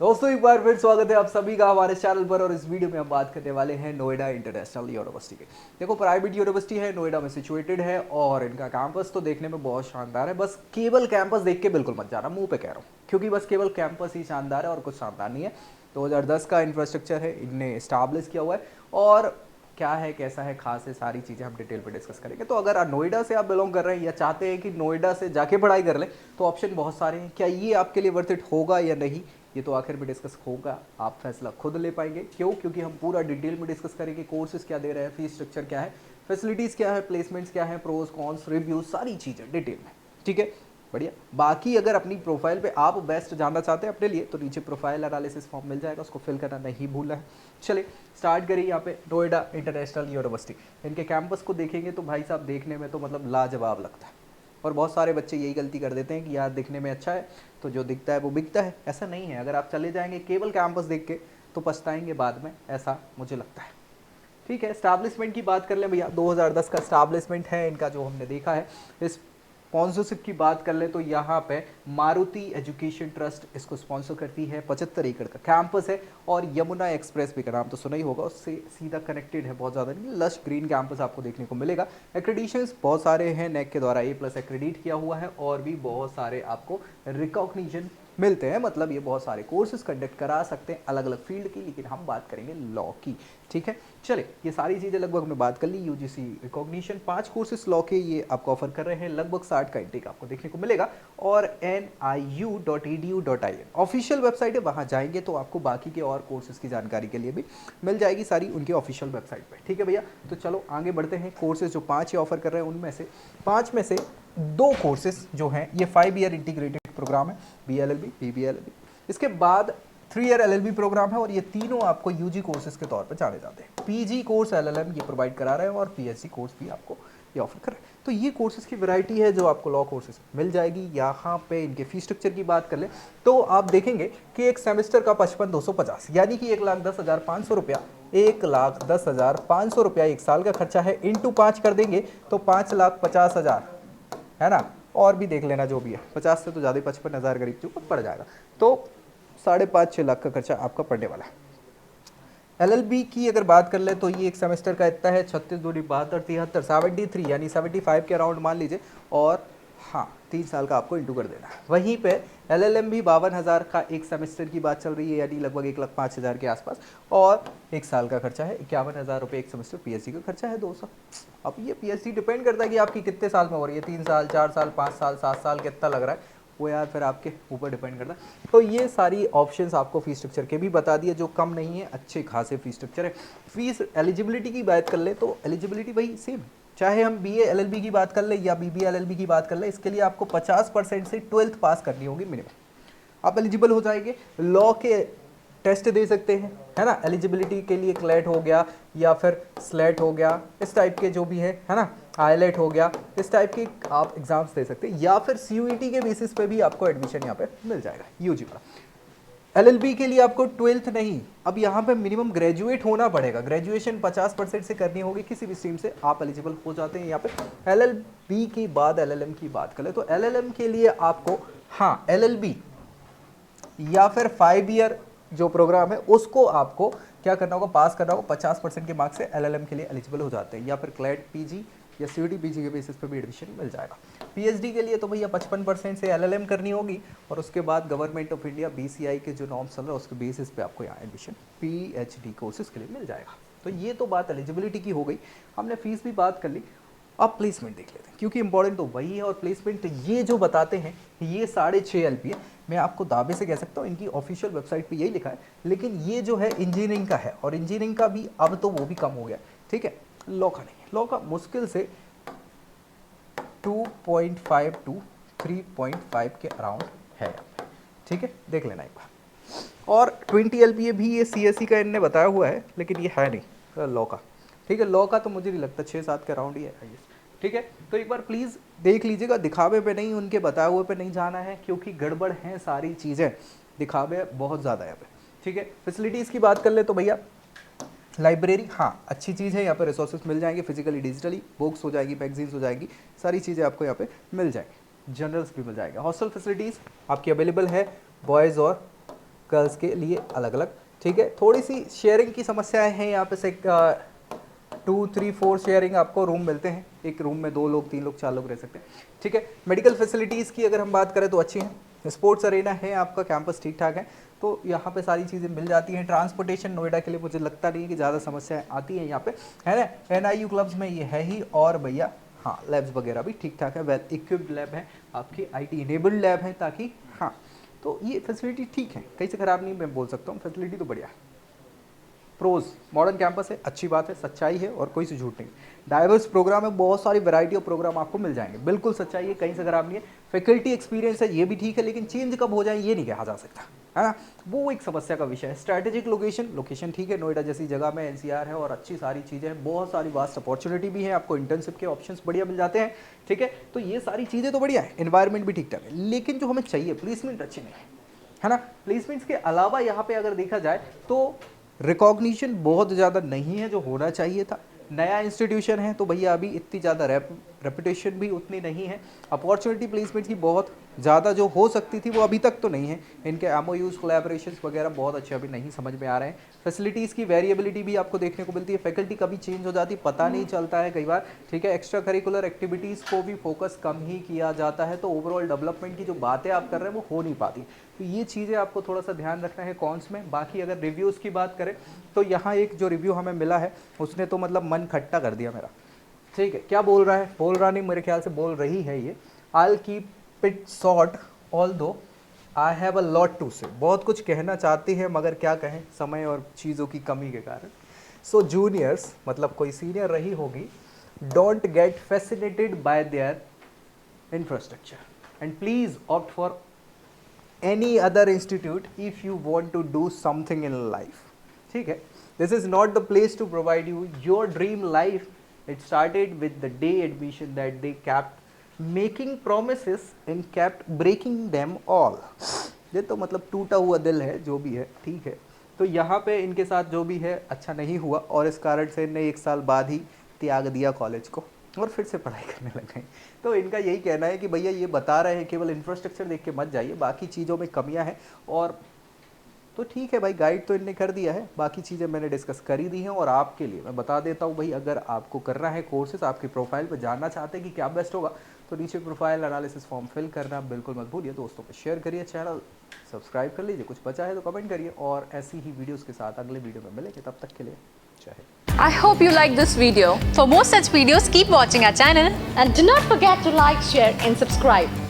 दोस्तों एक बार फिर स्वागत है आप सभी का हमारे चैनल पर। और इस वीडियो में हम बात करने वाले हैं नोएडा इंटरनेशनल यूनिवर्सिटी के। देखो, प्राइवेट यूनिवर्सिटी है, नोएडा में सिचुएटेड है और इनका कैंपस तो देखने में बहुत शानदार है। बस केवल कैंपस देख के बिल्कुल मत जाना, मुंह पे कह रहा हूँ, क्योंकि बस केवल कैंपस ही शानदार है और कुछ शानदार नहीं है। 2010 का इंफ्रास्ट्रक्चर है, इनने इस्टाब्लिश किया हुआ है और क्या है, कैसा है, खास है, सारी चीज़ें हम डिटेल पे डिस्कस करेंगे। तो अगर नोएडा से आप बिलोंग कर रहे हैं या चाहते हैं कि नोएडा से जाके पढ़ाई कर लें, तो ऑप्शन बहुत सारे हैं। क्या ये आपके लिए वर्थ इट होगा या नहीं, ये तो आखिर में डिस्कस होगा, आप फैसला खुद ले पाएंगे। क्यों? क्योंकि हम पूरा डिटेल में डिस्कस करेंगे। कोर्सेज क्या दे रहे हैं, फीस स्ट्रक्चर क्या है, फैसिलिटीज़ क्या है, प्लेसमेंट्स क्या है, प्रोज कॉन्स, रिव्यूज, सारी चीज़ें डिटेल में। ठीक है, बढ़िया। बाकी अगर अपनी प्रोफाइल पे आप बेस्ट जानना चाहते हैं अपने लिए, तो नीचे प्रोफाइल एनालिसिस फॉर्म मिल जाएगा, उसको फिल करना नहीं भूलना है। चलिए स्टार्ट करिए। यहाँ पे नोएडा इंटरनेशनल यूनिवर्सिटी, इनके कैंपस को देखेंगे तो भाई साहब देखने में तो मतलब लाजवाब लगता है। और बहुत सारे बच्चे यही गलती कर देते हैं कि यार दिखने में अच्छा है तो जो दिखता है वो बिकता है। ऐसा नहीं है। अगर आप चले जाएंगे केवल कैंपस देख के तो पछताएंगे बाद में, ऐसा मुझे लगता है। ठीक है, स्टैब्लिशमेंट की बात कर लें भैया। 2010 का स्टैब्लिशमेंट है इनका, जो हमने देखा है। इस स्पॉन्सरशिप की बात कर ले तो यहाँ पे मारुति एजुकेशन ट्रस्ट इसको स्पॉन्सर करती है। 75 एकड़ का कैंपस है और यमुना एक्सप्रेस वे का नाम तो सुना ही होगा, उससे सीधा कनेक्टेड है। बहुत ज़्यादा नहीं, लश ग्रीन कैंपस आपको देखने को मिलेगा। एक्रेडिशंस बहुत सारे हैं, नेक के द्वारा A+ एक्रेडिट किया हुआ है और भी बहुत सारे आपको रिकॉग्निशन मिलते हैं। मतलब ये बहुत सारे कोर्सेज कंडक्ट करा सकते हैं अलग अलग फील्ड की, लेकिन हम बात करेंगे लॉ की। ठीक है, चलिए ये सारी चीज़ें लगभग हमने बात कर ली। यूजीसी रिकॉग्निशन 5 कोर्सेज लॉ के ये आपको ऑफर कर रहे हैं। लगभग 60 का इंटेक आपको देखने को मिलेगा। और niu.edu.in ऑफिशियल वेबसाइट है, वहाँ जाएंगे तो आपको बाकी के और कोर्सेज की जानकारी के लिए भी मिल जाएगी सारी उनकी ऑफिशियल वेबसाइट पर। ठीक है भैया, तो चलो आगे बढ़ते हैं। कोर्सेज जो 5 ये ऑफर कर रहे हैं, उनमें से 5 में से 2 कोर्सेज जो हैं ये 5 ईयर इंटीग्रेटेड प्रोग्राम है, BLLB, BBLLB। इसके बाद 3 ईयर LLB प्रोग्राम है और ये तीनों आपको यूजी कोर्सेज के तौर पर जाने जाते हैं। पीजी कोर्स LLM ये प्रोवाइड करा रहे हैं और PhD कोर्स भी आपको ये ऑफर कर रहे हैं। तो ये कोर्सेज की वैरायटी है जो आपको लॉ कोर्सेज मिल जाएगी। यहाँ पे इनके फीस स्ट्रक्चर की बात कर ले तो आप देखेंगे कि एक सेमेस्टर का 55,250 यानी कि 1,10,500 रुपया, 1,10,500 रुपया एक साल का खर्चा है। इंटू 5 कर देंगे तो 5,50,000 है ना। और भी देख लेना जो भी है, 50 से तो ज़्यादा, 55,000 करीब जो पड़ जाएगा। तो 5.5-6 लाख का खर्चा आपका पड़ने वाला है। LLB की अगर बात कर ले तो ये एक सेमेस्टर का इतना है, 36 दूनी 72 73 73 यानी 75 के अराउंड मान लीजिए। और हाँ, 3 साल का आपको इंटू कर देना है। वहीं पे LLM भी 52,000 का एक सेमेस्टर की बात चल रही है, यानी लगभग 1,05,000 के आसपास। और एक साल का खर्चा है 51,000 रुपये एक सेमेस्टर। PhD का खर्चा है 200। अब ये PhD डिपेंड करता है कि आपकी कितने साल में हो रही है, 3 साल, 4 साल, 5 साल, 7 साल, कितना लग रहा है वो यार फिर आपके ऊपर डिपेंड करता है। तो ये सारी ऑप्शंस आपको फीस स्ट्रक्चर के भी बता दिए, जो कम नहीं है, अच्छे खासे फीस स्ट्रक्चर है। फीस एलिजिबिलिटी की बात कर ले तो एलिजिबिलिटी वही सेम, चाहे हम BA LLB की बात कर ले या BB LLB की बात कर ले, इसके लिए आपको 50% से 12th पास करनी होगी मिनिमम, आप एलिजिबल हो जाएंगे। लॉ के टेस्ट दे सकते हैं, है ना। एलिजिबिलिटी के लिए क्लेट हो गया या फिर स्लेट हो गया, इस टाइप के जो भी है ना, आईलेट हो गया, इस टाइप के आप एग्जाम्स दे सकते हैं। या फिर CUET के बेसिस पे भी आपको एडमिशन यहाँ पे मिल जाएगा यूजी का। LLB के लिए आपको 12th नहीं, अब यहाँ पे मिनिमम ग्रेजुएट होना पड़ेगा। ग्रेजुएशन 50% से करनी होगी किसी भी स्ट्रीम से, आप एलिजिबल हो जाते हैं यहाँ पे। LLB के बाद LLM की बात करें तो LLM के लिए आपको, हाँ, LLB या फिर 5 ईयर जो प्रोग्राम है उसको आपको क्या करना होगा, पास करना होगा। 50% के मार्क्स से LLM के लिए एलिजिबल हो जाते हैं। या फिर क्लेट PG या CUET PG के बेसिस पे भी एडमिशन मिल जाएगा। PhD के लिए तो भैया 55% से LLM करनी होगी और उसके बाद गवर्नमेंट ऑफ इंडिया BCI के जो नॉर्म्स चल रहा है उसके बेसिस पे आपको यहाँ एडमिशन PhD कोर्सेज के लिए मिल जाएगा। तो ये तो बात एलिजिबिलिटी की हो गई। हमने फीस भी बात कर ली। अब प्लेसमेंट देख लेते हैं, क्योंकि इंपॉर्टेंट तो वही है। और प्लेसमेंट ये जो बताते हैं ये 6.5 LP है। मैं आपको दावे से कह सकता हूँ, इनकी ऑफिशियल वेबसाइट पे यही लिखा है। लेकिन ये जो है इंजीनियरिंग का है और इंजीनियरिंग का भी अब तो वो भी कम हो गया। ठीक है, लॉ का नहीं है। लॉ का मुश्किल से 2.5 to 3.5 के अराउंड है। ठीक है, देख लेना एक बार। और 20 LPA भी ये CSE का इनने बताया हुआ है, लेकिन ये है नहीं लॉ का। ठीक है, लॉ का तो मुझे नहीं लगता, 6-7 के अराउंड ही है। ठीक है, तो एक बार प्लीज़ देख लीजिएगा, दिखावे पे नहीं, उनके बताए हुए पे नहीं जाना है, क्योंकि गड़बड़ हैं सारी चीज़ें, दिखावे बहुत ज़्यादा है यहाँ पे। ठीक है, फैसिलिटीज़ की बात कर ले तो भैया लाइब्रेरी, हाँ, अच्छी चीज़ है। यहाँ पे रिसोर्सेज मिल जाएंगे, फिजिकली डिजिटली, बुक्स हो जाएगी, मैगजीन्स हो जाएंगी, सारी चीज़ें आपको यहाँ पे मिल जाएंगी। जनरल्स भी मिल जाएगा। हॉस्टल फैसिलिटीज़ आपकी अवेलेबल है बॉयज़ और गर्ल्स के लिए अलग अलग, ठीक है। थोड़ी सी शेयरिंग की समस्याएं हैं यहाँ पे से 2, 3, 4 शेयरिंग आपको रूम मिलते हैं, एक रूम में 2 लोग 3 लोग 4 लोग रह सकते हैं, ठीक है। मेडिकल फैसिलिटीज़ की अगर हम बात करें तो अच्छी हैं, स्पोर्ट्स अरेना है, आपका कैंपस ठीक ठाक है, तो यहाँ पे सारी चीज़ें मिल जाती हैं। ट्रांसपोर्टेशन नोएडा के लिए मुझे लगता नहीं है कि ज़्यादा समस्याएं आती हैं यहाँ पे, है ना। NIU क्लब्स में ये है ही, और भैया हाँ लैब्स वगैरह भी ठीक ठाक है, वेल इक्विप्ड लैब है आपकी, IT इनेबल्ड लैब है, ताकि हाँ तो ये फैसिलिटी ठीक है, कहीं से ख़राब नहीं मैं बोल सकता हूँ, फैसिलिटी तो बढ़िया है। प्रोज, मॉडर्न कैंपस है, अच्छी बात है, सच्चाई है और कोई सी झूठ नहीं। डाइवर्स प्रोग्राम है, बहुत सारी वैरायटी ऑफ प्रोग्राम आपको मिल जाएंगे, बिल्कुल सच्चाई है, कहीं से खराब नहीं है। फैकल्टी एक्सपीरियंस है, ये भी ठीक है, लेकिन चेंज कब हो जाए ये नहीं कहा जा सकता, है ना, वो एक समस्या का विषय है। स्ट्रैटेजिक लोकेशन ठीक है, नोएडा जैसी जगह में NCR है और अच्छी सारी चीज़ें हैं, बहुत सारी वास्ट अपॉर्चुनिटी भी है, आपको इंटर्नशिप के ऑप्शंस बढ़िया मिल जाते हैं, ठीक है। तो ये सारी चीज़ें तो बढ़िया है, एनवायरनमेंट भी ठीक ठाक है, लेकिन जो हमें चाहिए प्लेसमेंट अच्छे नहीं है ना। प्लेसमेंट्स के अलावा यहाँ पे अगर देखा जाए तो रिकॉग्निशन बहुत ज़्यादा नहीं है जो होना चाहिए था। नया इंस्टीट्यूशन है तो भैया अभी इतनी ज़्यादा रेपुटेशन भी उतनी नहीं है। अपॉर्चुनिटी प्लेसमेंट की बहुत ज़्यादा जो हो सकती थी वो अभी तक तो नहीं है। इनके MOUs कोलैबोरेशंस वगैरह बहुत अच्छे अभी नहीं समझ में आ रहे हैं। फैसिलिटीज़ की वेरिएबिलिटी भी आपको देखने को मिलती है, फैकल्टी कभी चेंज हो जाती है पता नहीं चलता है कई बार, ठीक है। एक्स्ट्रा करिकुलर एक्टिविटीज़ को भी फोकस कम ही किया जाता है, तो ओवरऑल डेवलपमेंट की जो बातें आप कर रहे हैं वो हो नहीं पाती। तो ये चीज़ें आपको थोड़ा सा ध्यान रखना है कॉन्स में। बाकी अगर रिव्यूज़ की बात करें तो यहाँ एक जो रिव्यू हमें मिला है उसने तो मतलब मन खट्टा कर दिया मेरा, ठीक है। क्या बोल रहा है, बोल रहा नहीं, मेरे ख्याल से बोल रही है ये, I'll keep it short although I have a lot to say। बहुत कुछ कहना चाहती है मगर क्या कहें, समय और चीज़ों की कमी के कारण। सो जूनियर्स मतलब कोई सीनियर रही होगी, don't get fascinated by there infrastructure and please opt for any other institute if you want to do something in life, ठीक है। This is not the place to provide you your dream life। It started with the day admission that they kept making promises and kept breaking them all। ये तो मतलब टूटा हुआ दिल है जो भी है, ठीक है। तो यहाँ पे इनके साथ जो भी है अच्छा नहीं हुआ और इस कारण से इन्हें 1 साल बाद ही त्याग दिया कॉलेज को और फिर से पढ़ाई करने लग गए। तो इनका यही कहना है कि भैया ये बता रहे हैं केवल इंफ्रास्ट्रक्चर देख के मत जाइए, बाकी चीज़ों में कमियां हैं। और तो ठीक है भाई, गाइड तो इनने कर दिया है, बाकी चीज़ें मैंने डिस्कस कर ही दी हैं। और आपके लिए मैं बता देता हूँ भाई, अगर आपको करना है कोर्सेज, आपकी प्रोफाइल पर जानना चाहते हैं कि क्या बेस्ट होगा, तो नीचे प्रोफाइल एनालिसिस फॉर्म फिल करना बिल्कुल मत भूलिए। दोस्तों को शेयर करिए, चैनल सब्सक्राइब कर लीजिए, कुछ बचा है तो कमेंट करिए, और ऐसी ही वीडियोज़ के साथ अगले वीडियो में मिलेंगे। तब तक के लिए जय Hind. I hope you like this video. For more such videos, keep watching our channel. And do not forget to like, share and subscribe.